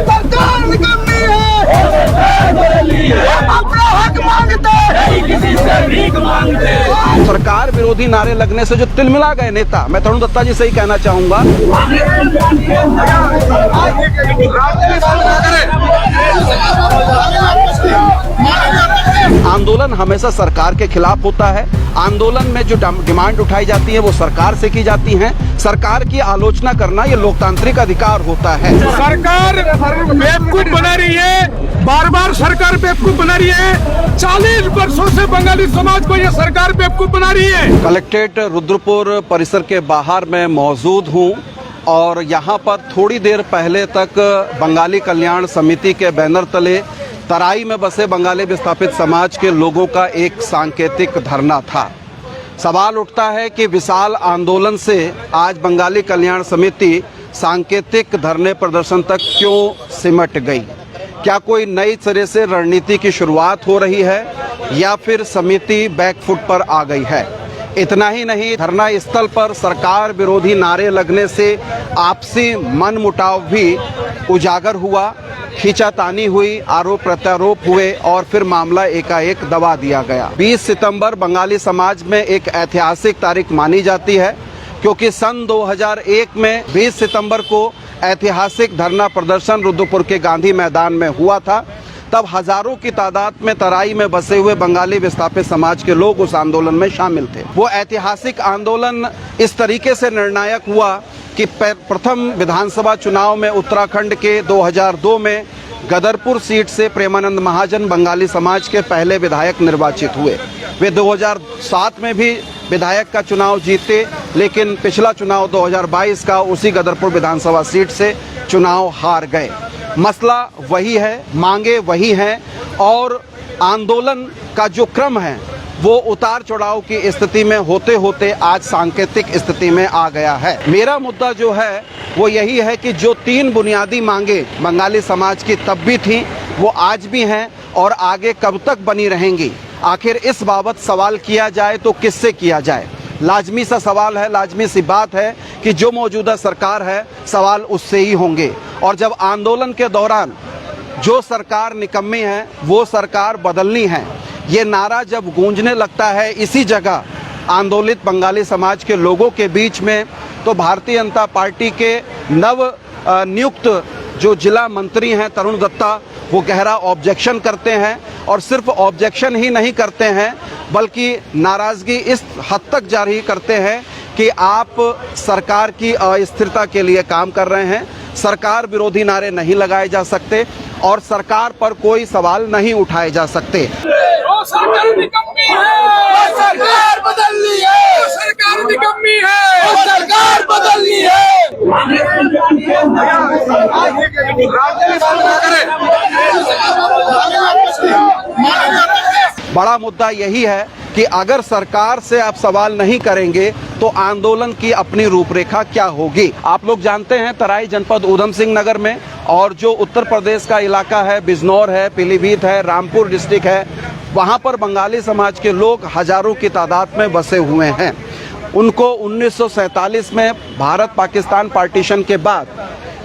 सरकार निकम्मी है, अपना हक मांगते हैं, किसी से भीख मांगते। सरकार विरोधी नारे लगने से जो तिलमिला गए नेता, मैं तरुण दत्ता जी से ही कहना चाहूंगा, आंदोलन हमेशा सरकार के खिलाफ होता है। आंदोलन में जो डिमांड उठाई जाती है वो सरकार से की जाती है। सरकार की आलोचना करना ये लोकतांत्रिक अधिकार होता है। सरकार बेवकूफ बना रही है, बार बार सरकार बेवकूफ बना रही है। 40 वर्षों से बंगाली समाज को ये सरकार बेवकूफ बना रही है। कलेक्ट्रेट रुद्रपुर परिसर के बाहर मैं मौजूद हूँ और यहाँ पर थोड़ी देर पहले तक बंगाली कल्याण समिति के बैनर तले तराई में बसे बंगाली विस्थापित समाज के लोगों का एक सांकेतिक धरना था। सवाल उठता है कि विशाल आंदोलन से आज बंगाली कल्याण समिति सांकेतिक धरने प्रदर्शन तक क्यों सिमट गई? क्या कोई नई सिरे से रणनीति की शुरुआत हो रही है या फिर समिति बैकफुट पर आ गई है? इतना ही नहीं, धरना स्थल पर सरकार विरोधी नारे लगने से आपसी मनमुटाव भी उजागर हुआ, खींचातानी हुई, आरोप प्रत्यारोप हुए और फिर मामला एकाएक दबा दिया गया। 20 सितंबर बंगाली समाज में एक ऐतिहासिक तारीख मानी जाती है क्योंकि सन 2001 में 20 सितंबर को ऐतिहासिक धरना प्रदर्शन रुद्रपुर के गांधी मैदान में हुआ था। तब हजारों की तादाद में तराई में बसे हुए बंगाली विस्थापित समाज के लोग उस आंदोलन में शामिल थे। वो ऐतिहासिक आंदोलन इस तरीके से निर्णायक हुआ कि प्रथम विधानसभा चुनाव में उत्तराखंड के 2002 में गदरपुर सीट से प्रेमानंद महाजन बंगाली समाज के पहले विधायक निर्वाचित हुए। वे 2007 में भी विधायक का चुनाव जीते, लेकिन पिछला चुनाव 2022 का उसी गदरपुर विधानसभा सीट से चुनाव हार गए। मसला वही है, मांगे वही हैं और आंदोलन का जो क्रम है वो उतार चढ़ाव की स्थिति में होते होते आज सांकेतिक स्थिति में आ गया है। मेरा मुद्दा जो है वो यही है कि जो 3 बुनियादी मांगे बंगाली समाज की तब भी थी वो आज भी हैं और आगे कब तक बनी रहेंगी। आखिर इस बाबत सवाल किया जाए तो किससे किया जाए? लाजमी सा सवाल है, लाजमी सी बात है कि जो मौजूदा सरकार है सवाल उससे ही होंगे। और जब आंदोलन के दौरान जो सरकार निकम्मी है वो सरकार बदलनी है, ये नारा जब गूंजने लगता है इसी जगह आंदोलित बंगाली समाज के लोगों के बीच में, तो भारतीय जनता पार्टी के नव नियुक्त जो जिला मंत्री हैं तरुण दत्ता, वो गहरा ऑब्जेक्शन करते हैं और सिर्फ ऑब्जेक्शन ही नहीं करते हैं बल्कि नाराज़गी इस हद तक जारी करते हैं कि आप सरकार की अस्थिरता के लिए काम कर रहे हैं। सरकार विरोधी नारे नहीं लगाए जा सकते और सरकार पर कोई सवाल नहीं उठाए जा सकते। सरकार निकम्मी है, सरकार बदलनी है, सरकार निकम्मी है, सरकार बदलनी है। बड़ा मुद्दा यही है कि अगर सरकार से आप सवाल नहीं करेंगे तो आंदोलन की अपनी रूपरेखा क्या होगी? आप लोग जानते हैं तराई जनपद ऊधम सिंह नगर में और जो उत्तर प्रदेश का इलाका है, बिजनौर है, पीलीभीत है, रामपुर डिस्ट्रिक्ट है, वहाँ पर बंगाली समाज के लोग हजारों की तादाद में बसे हुए हैं। उनको 1947 में भारत पाकिस्तान पार्टीशन के बाद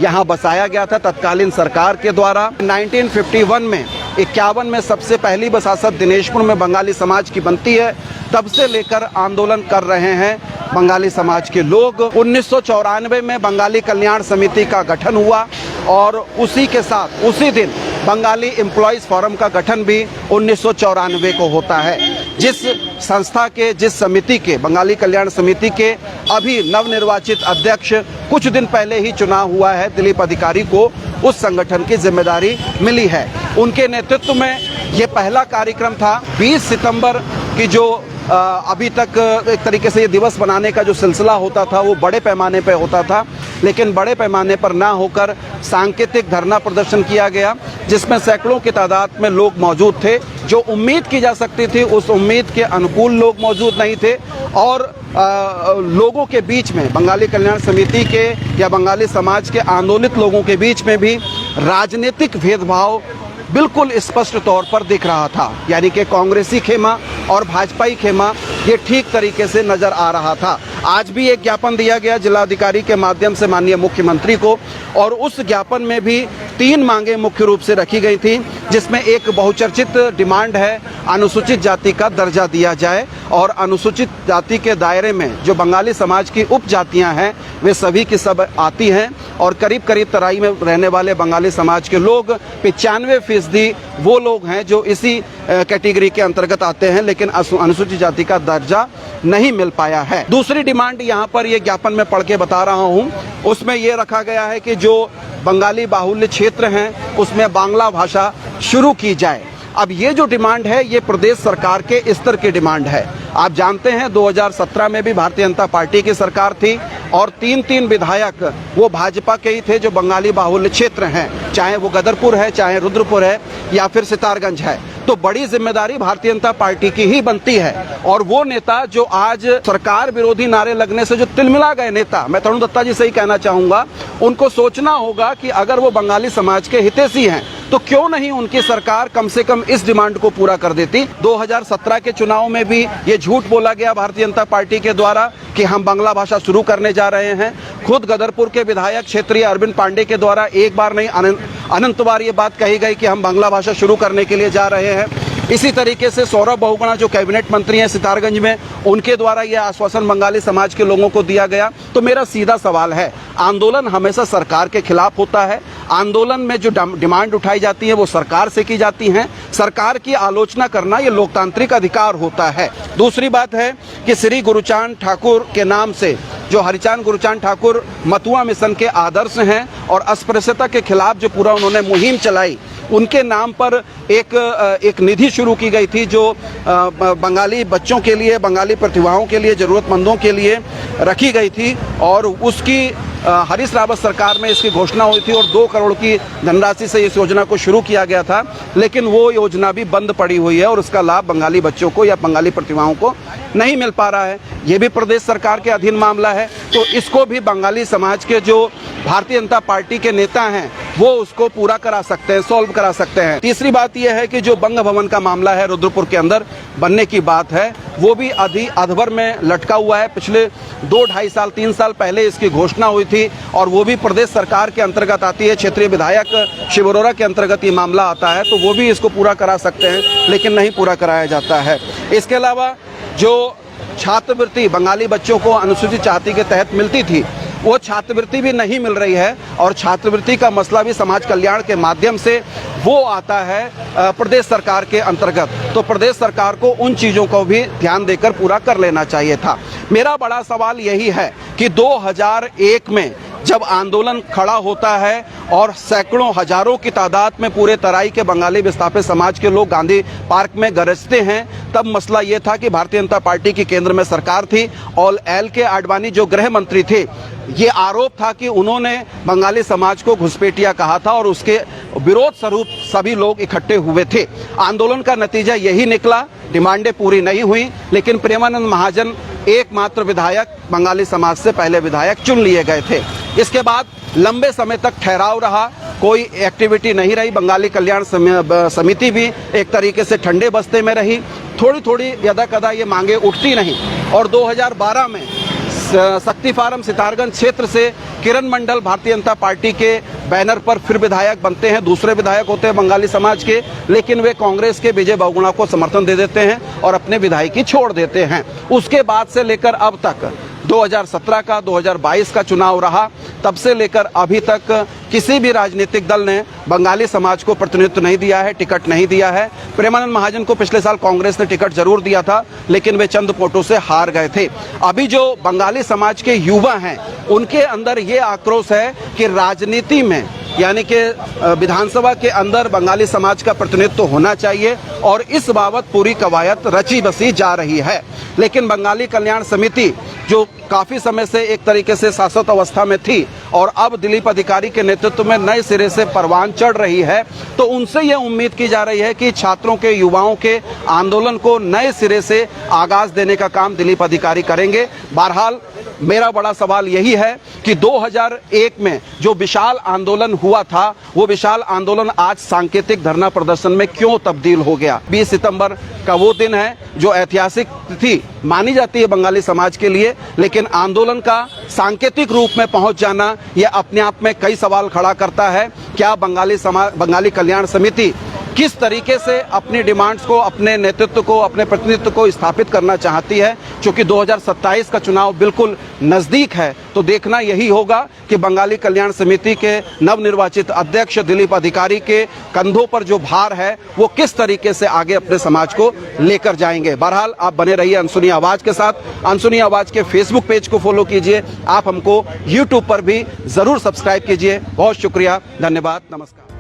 यहाँ बसाया गया था तत्कालीन सरकार के द्वारा। 1951 में 51 में सबसे पहली बसासत दिनेशपुर में बंगाली समाज की बनती है। तब से लेकर आंदोलन कर रहे हैं बंगाली समाज के लोग। 1994 में बंगाली कल्याण समिति का गठन हुआ और उसी के साथ उसी दिन बंगाली एम्प्लॉयज़ फोरम का गठन भी 1994 को होता है। जिस संस्था के, जिस समिति के, बंगाली कल्याण समिति के अभी नवनिर्वाचित अध्यक्ष कुछ दिन पहले ही चुनाव हुआ है, दिलीप अधिकारी को उस संगठन की जिम्मेदारी मिली है। उनके नेतृत्व में ये पहला कार्यक्रम था। 20 सितंबर की जो अभी तक एक तरीके से ये दिवस मनाने का जो सिलसिला होता था वो बड़े पैमाने पर होता था, लेकिन बड़े पैमाने पर ना होकर सांकेतिक धरना प्रदर्शन किया गया जिसमें सैकड़ों की तादाद में लोग मौजूद थे। जो उम्मीद की जा सकती थी उस उम्मीद के अनुकूल लोग मौजूद नहीं थे और लोगों के बीच में, बंगाली कल्याण समिति के या बंगाली समाज के आंदोलित लोगों के बीच में भी राजनीतिक भेदभाव बिल्कुल स्पष्ट तौर पर दिख रहा था। यानी कि कांग्रेसी खेमा और भाजपाई खेमा ये ठीक तरीके से नजर आ रहा था। आज भी एक ज्ञापन दिया गया जिलाधिकारी के माध्यम से माननीय मुख्यमंत्री को, और उस ज्ञापन में भी 3 मांगे मुख्य रूप से रखी गई थी, जिसमें एक बहुचर्चित डिमांड है अनुसूचित जाति का दर्जा दिया जाए, और अनुसूचित जाति के दायरे में जो बंगाली समाज की उपजातियां हैं वे सभी की सब आती हैं, और करीब करीब तराई में रहने वाले बंगाली समाज के लोग 95% वो लोग हैं जो इसी कैटेगरी के अंतर्गत आते हैं, लेकिन अनुसूचित जाति का दर्जा नहीं मिल पाया है। दूसरी डिमांड यहाँ पर ये ज्ञापन में पढ़ के बता रहा हूँ, उसमें ये रखा गया है कि जो बंगाली बाहुल्य क्षेत्र हैं उसमें बांग्ला भाषा शुरू की जाए। अब ये जो डिमांड है ये प्रदेश सरकार के स्तर की डिमांड है। आप जानते हैं 2017 में भी भारतीय जनता पार्टी की सरकार थी, और 3 विधायक वो भाजपा के ही थे जो बंगाली बाहुल्य क्षेत्र हैं, चाहे वो गदरपुर है, चाहे रुद्रपुर है, या फिर सितारगंज है। तो बड़ी जिम्मेदारी भारतीय जनता पार्टी की ही बनती है। और वो नेता जो आज सरकार विरोधी नारे लगने से जो तिलमिला गए नेता, मैं तरुण दत्ता जी से ही कहना चाहूंगा, उनको सोचना होगा कि अगर वो बंगाली समाज के हितैषी हैं तो क्यों नहीं उनकी सरकार कम से कम इस डिमांड को पूरा कर देती। 2017 के चुनाव में भी ये झूठ बोला गया भारतीय जनता पार्टी के द्वारा कि हम बांग्ला भाषा शुरू करने जा रहे हैं। खुद गदरपुर के विधायक क्षेत्रीय अरविंद पांडे के द्वारा एक बार नहीं अनंत बार ये बात कही गई कि हम बांग्ला भाषा शुरू करने के लिए जा रहे हैं। इसी तरीके से सौरभ बहुगुणा जो कैबिनेट मंत्री हैं सितारगंज में, उनके द्वारा यह आश्वासन बंगाली समाज के लोगों को दिया गया। तो मेरा सीधा सवाल है, आंदोलन हमेशा सरकार के खिलाफ होता है, आंदोलन में जो डिमांड उठाई जाती है वो सरकार से की जाती हैं, सरकार की आलोचना करना ये लोकतांत्रिक अधिकार होता है। दूसरी बात है कि श्री गुरुचांद ठाकुर के नाम से जो हरिचांद गुरुचांद ठाकुर मतुआ मिशन के आदर्श हैं और अस्पृश्यता के खिलाफ जो पूरा उन्होंने मुहिम चलाई, उनके नाम पर एक निधि शुरू की गई थी जो बंगाली बच्चों के लिए, बंगाली प्रतिभाओं के लिए, ज़रूरतमंदों के लिए रखी गई थी, और उसकी हरीश रावत सरकार में इसकी घोषणा हुई थी और 2 करोड़ की धनराशि से इस योजना को शुरू किया गया था। लेकिन वो योजना भी बंद पड़ी हुई है और उसका लाभ बंगाली बच्चों को या बंगाली प्रतिभाओं को नहीं मिल पा रहा है। ये भी प्रदेश सरकार के अधीन मामला है, तो इसको भी बंगाली समाज के जो भारतीय जनता पार्टी के नेता हैं वो उसको पूरा करा सकते हैं, सॉल्व करा सकते हैं। तीसरी बात यह है कि जो बंग भवन का मामला है रुद्रपुर के अंदर बनने की बात है, वो भी अधभर में लटका हुआ है। पिछले 2-2.5 साल 3 साल पहले इसकी घोषणा हुई थी और वो भी प्रदेश सरकार के अंतर्गत आती है, क्षेत्रीय विधायक शिव अरोड़ा के अंतर्गत ये मामला आता है, तो वो भी इसको पूरा करा सकते हैं, लेकिन नहीं पूरा कराया जाता है। इसके अलावा जो छात्रवृत्ति बंगाली बच्चों को अनुसूचित जाति के तहत मिलती थी, वो छात्रवृत्ति भी नहीं मिल रही है, और छात्रवृत्ति का मसला भी समाज कल्याण के माध्यम से वो आता है प्रदेश सरकार के अंतर्गत। तो प्रदेश सरकार को उन चीज़ों को भी ध्यान देकर पूरा कर लेना चाहिए था। मेरा बड़ा सवाल यही है कि 2001 में जब आंदोलन खड़ा होता है और सैकड़ों हजारों की तादाद में पूरे तराई के बंगाली विस्थापित समाज के लोग गांधी पार्क में गरजते हैं, तब मसला ये था कि भारतीय जनता पार्टी की केंद्र में सरकार थी और LK आडवाणी जो गृह मंत्री थे, ये आरोप था कि उन्होंने बंगाली समाज को घुसपैठिया कहा था और उसके विरोध स्वरूप सभी लोग इकट्ठे हुए थे। आंदोलन का नतीजा यही निकला, डिमांडें पूरी नहीं हुई, लेकिन प्रेमानंद महाजन एकमात्र विधायक बंगाली समाज से पहले विधायक चुन लिए गए थे। इसके बाद लंबे समय तक ठहराव रहा, कोई एक्टिविटी नहीं रही। बंगाली कल्याण समिति भी एक तरीके से ठंडे बस्ते में रही, थोड़ी थोड़ी यदा कदा ये मांगे उठती नहीं। और 2012 में शक्ति फार्म सितारगंज क्षेत्र से किरण मंडल भारतीय जनता पार्टी के बैनर पर फिर विधायक बनते हैं। दूसरे विधायक होते हैं बंगाली समाज के, लेकिन वे कांग्रेस के विजय बहुगुणा को समर्थन दे देते हैं और अपने विधायकी छोड़ देते हैं। उसके बाद से लेकर अब तक 2017 का 2022 का चुनाव रहा, तब से लेकर अभी तक किसी भी राजनीतिक दल ने बंगाली समाज को प्रतिनिधित्व नहीं दिया है, टिकट नहीं दिया है। प्रेमानंद महाजन को पिछले साल कांग्रेस ने टिकट जरूर दिया था, लेकिन वे चंद वोटों से हार गए थे। अभी जो बंगाली समाज के युवा हैं, उनके अंदर ये आक्रोश है कि राजनीति में, यानी कि विधानसभा के अंदर बंगाली समाज का प्रतिनिधित्व होना चाहिए, और इस बाबत पूरी कवायद रची बसी जा रही है। लेकिन बंगाली कल्याण समिति जो काफी समय से एक तरीके से शासक अवस्था में थी और अब दिलीप अधिकारी के नेतृत्व में नए सिरे से परवान चढ़ रही है, तो उनसे यह उम्मीद की जा रही है कि छात्रों के, युवाओं के आंदोलन को नए सिरे से आगाज देने का काम दिलीप अधिकारी करेंगे। बहरहाल मेरा बड़ा सवाल यही है कि 2001 में जो विशाल आंदोलन हुआ था, वो विशाल आंदोलन आज सांकेतिक धरना प्रदर्शन में क्यों तब्दील हो गया। 20 सितंबर का वो दिन है जो ऐतिहासिक तिथि मानी जाती है बंगाली समाज के लिए, लेकिन आंदोलन का सांकेतिक रूप में पहुंच जाना यह अपने आप में कई सवाल खड़ा करता है। क्या बंगाली कल्याण समिति किस तरीके से अपनी डिमांड्स को, अपने नेतृत्व को, अपने प्रतिनिधित्व को स्थापित करना चाहती है। क्योंकि 2027 का चुनाव बिल्कुल नजदीक है, तो देखना यही होगा कि बंगाली कल्याण समिति के नवनिर्वाचित अध्यक्ष दिलीप अधिकारी के कंधों पर जो भार है वो किस तरीके से आगे अपने समाज को लेकर जाएंगे। बहरहाल आप बने रहिए अनसुनी आवाज के साथ। अनसुनी आवाज के फेसबुक पेज को फॉलो कीजिए, आप हमको यूट्यूब पर भी जरूर सब्सक्राइब कीजिए। बहुत शुक्रिया, धन्यवाद, नमस्कार।